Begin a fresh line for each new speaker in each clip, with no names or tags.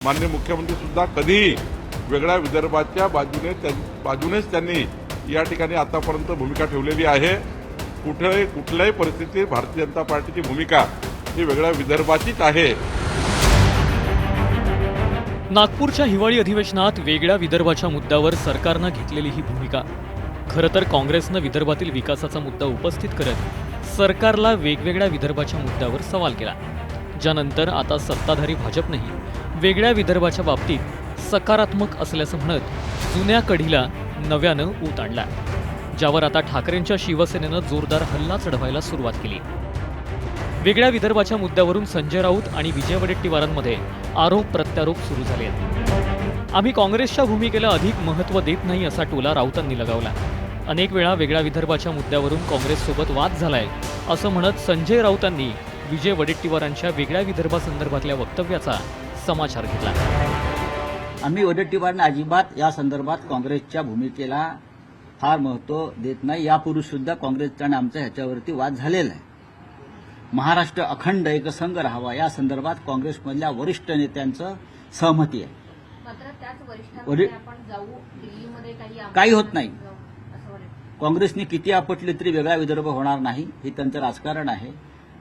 माननीय मुख्यमंत्री सुद्धा कधीही वेगळ्या विदर्भाच्या बाजूनेच त्यांनी या ठिकाणी आतापर्यंत भूमिका ठेवलेली आहे। कुठल्याही परिस्थितीत भारतीय जनता पार्टीची भूमिका ही वेगळ्या विदर्भाचीच आहे।
नागपूरच्या हिवाळी अधिवेशनात वेगळ्या विदर्भाच्या मुद्द्यावर सरकारनं घेतलेली ही भूमिका खरं तर काँग्रेसनं विदर्भातील विकासाचा मुद्दा उपस्थित करत सरकारला वेगवेगळ्या विदर्भाच्या मुद्द्यावर सवाल केला, ज्यानंतर आता सत्ताधारी भाजपनेही वेगळ्या विदर्भाच्या बाबतीत सकारात्मक असल्याचं म्हणत जुन्या कढीला नव्यानं ऊत आणला, ज्यावर आता ठाकरेंच्या शिवसेनेनं जोरदार हल्ला चढवायला सुरुवात केली। वेगळ्या विदर्भाच्या मुद्द्यावरून संजय राऊत आणि विजय वडेट्टीवारांमध्ये आरोप प्रत्यारोप सुरू झाले आहेत। आम्ही काँग्रेसच्या भूमिकेला अधिक महत्त्व देत नाही असा टोला राऊतांनी लगावला। अनेक वेळा वेगळ्या विदर्भाच्या मुद्द्यावरून काँग्रेससोबत वाद झालाय असं म्हणत संजय राऊतांनी विजय वडेट्टीवारांच्या वेगळ्या विदर्भासंदर्भातल्या वक्तव्याचा समाचार घेतला।
आम्ही वडेट्टीवारांना अजिबात या संदर्भात काँग्रेसच्या भूमिकेला फार महत्त्व देत नाही। यापूर्वी सुद्धा काँग्रेसचा आणि आमचा ह्याच्यावरती वाद झालेला आहे। महाराष्ट्र अखंड एकसंघ राहावा या संदर्भात काँग्रेसमधल्या वरिष्ठ नेत्यांचं सहमती आहे।
मात्र त्याच वरिष्ठांमध्ये आपण जाऊ दिल्लीमध्ये
काही होत नाही। काँग्रेसने किती आपटले तरी वेगळा विदर्भ होणार नाही, हे त्यांचं राजकारण आहे।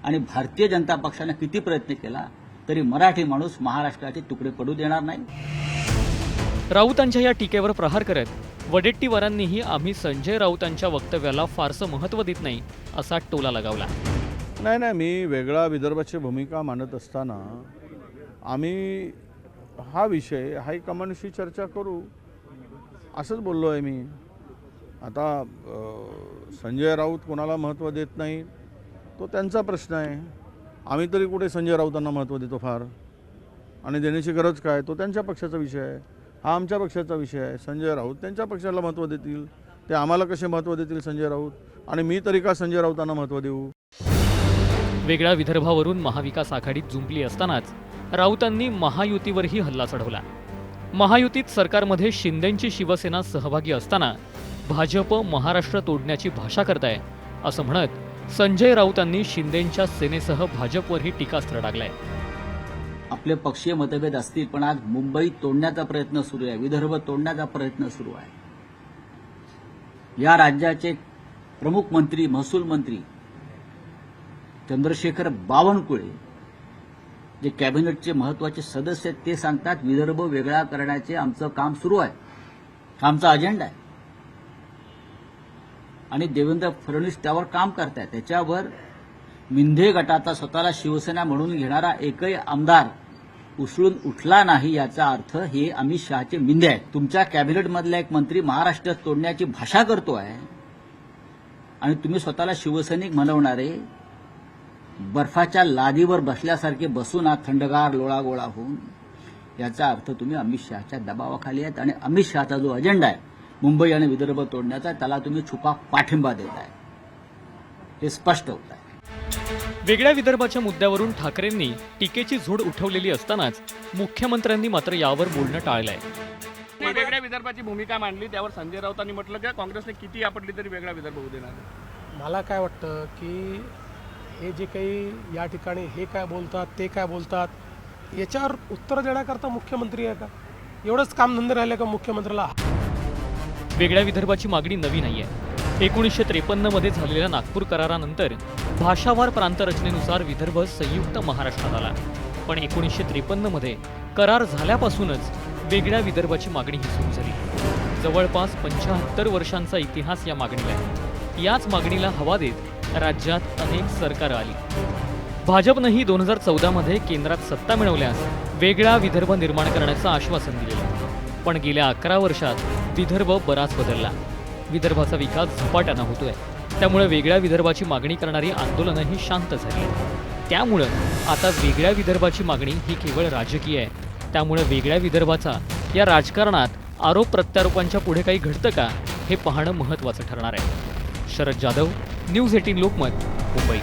आणि भारतीय जनता पक्षाने किती प्रयत्न केला तरी मराठी माणूस महाराष्ट्राचे तुकडे पडू देणार नाही।
राऊतांच्या या टीकेवर प्रहार करत वडेट्टीवारांनीही आम्ही संजय राऊतांच्या वक्तव्याला फारसं महत्त्व देत नाही असा टोला लगावला।
नाही, मी वेगळा विदर्भाची भूमिका मांडत असताना आम्ही हा विषय हायकमांडशी चर्चा करू असंच बोललो आहे मी। आता संजय राऊत कोणाला महत्त्व देत नाही तो त्यांचा प्रश्न आहे। आम्ही तरी कुठे संजय राऊतांना महत्त्व देतो फार, आणि देण्याची गरज काय, तो त्यांच्या पक्षाचा विषय आहे, हा आमच्या पक्षाचा विषय आहे। संजय राऊत त्यांच्या पक्षाला महत्त्व देतील, ते आम्हाला कसे महत्त्व देतील संजय राऊत, आणि मी तरी का संजय राऊतांना महत्त्व देऊ।
वेगळ्या विदर्भावरून महाविकास आघाडीत जुंपली असतानाच राऊतांनी महायुतीवरही हल्ला चढवला। महायुतीत सरकारमध्ये शिंदेंची शिवसेना सहभागी असताना भाजप महाराष्ट्र तोडण्याची भाषा करताय असं म्हणत संजय राऊतांनी शिंदेंच्या सेनेसह भाजपवरही टीकास्त्र डागलाय।
आपले पक्षीय मतभेद असतील, पण आज मुंबई तोडण्याचा प्रयत्न सुरू आहे, विदर्भ तोडण्याचा प्रयत्न सुरू आहे। या राज्याचे प्रमुख मंत्री, महसूल मंत्री चंद्रशेखर बावनकुळे, जे कॅबिनेटचे महत्त्वाचे सदस्य आहेत, ते सांगतात विदर्भ वेगळा करण्याचे आमचं काम सुरू आहे, आमचा अजेंडा आहे। आणि देवेंद्र फडणवीस त्यावर काम करतायत। त्याच्यावर मिंधे गटाचा स्वतःला शिवसेना म्हणून घेणारा एकही आमदार उसळून उठला नाही, याचा अर्थ हे अमित शहाचे मिंधे आहेत। तुमच्या कॅबिनेटमधला एक मंत्री महाराष्ट्र तोडण्याची भाषा करतो आहे आणि तुम्ही स्वतःला शिवसैनिक म्हणवणारे बर्फाच्या लादीवर बसल्यासारखे बसून आज थंडगार लोळागोळा होऊन, याचा अर्थ तुम्ही अमित शहाच्या दबावाखाली आहेत आणि अमित शहाचा जो अजेंडा आहे मुंबई आणि विदर्भ तोडण्याचा, त्याला तुम्ही छुपा पाठिंबा देत आहे, हे स्पष्ट होत आहे।
वेगळ्या विदर्भाच्या मुद्द्यावरून ठाकरेंनी टीकेची झोड उठवलेली असतानाच मुख्यमंत्र्यांनी मात्र यावर बोलणं टाळलंय।
वेगळ्या विदर्भाची भूमिका मांडली, त्यावर संजय राऊतांनी म्हटलं की काँग्रेसने किती आपटली तरी वेगळा विदर्भ होऊ देणार नाही।
मला काय वाटतं की हे जे काही या ठिकाणी हे काय बोलतात ते काय बोलतात, याच्यावर उत्तर देण्याकरता मुख्यमंत्री आहे का? एवढंच कामधंदे राहिले का मुख्यमंत्र्याला?
वेगळ्या विदर्भाची मागणी नवी नाहीये। 1953 मध्ये झालेल्या नागपूर करारानंतर भाषावार प्रांतरचनेनुसार विदर्भ संयुक्त महाराष्ट्रात आला, पण 1953 मध्ये करार झाल्यापासूनच वेगळ्या विदर्भाची मागणी ही सुरू झाली। जवळपास 75 वर्षांचा इतिहास या मागणीला आहे। याच मागणीला हवा देत राज्यात अनेक सरकारं आली। भाजपनंही 2014 मध्ये केंद्रात सत्ता मिळवल्यास वेगळा विदर्भ निर्माण करण्याचं आश्वासन दिलेलं, पण गेल्या 11 वर्षात विदर्भ बराच बदलला। विदर्भाचा विकास झपाट्यानं होतोय, त्यामुळे वेगळ्या विदर्भाची मागणी करणारी आंदोलनंही शांत झाली। त्यामुळं आता वेगळ्या विदर्भाची मागणी ही केवळ राजकीय आहे। त्यामुळे वेगळ्या विदर्भाचा या राजकारणात आरोप प्रत्यारोपांच्या पुढे काही घडतं का हे पाहणं महत्त्वाचं ठरणार आहे। शरद जाधव, न्यूज 18 लोकमत, मुंबई।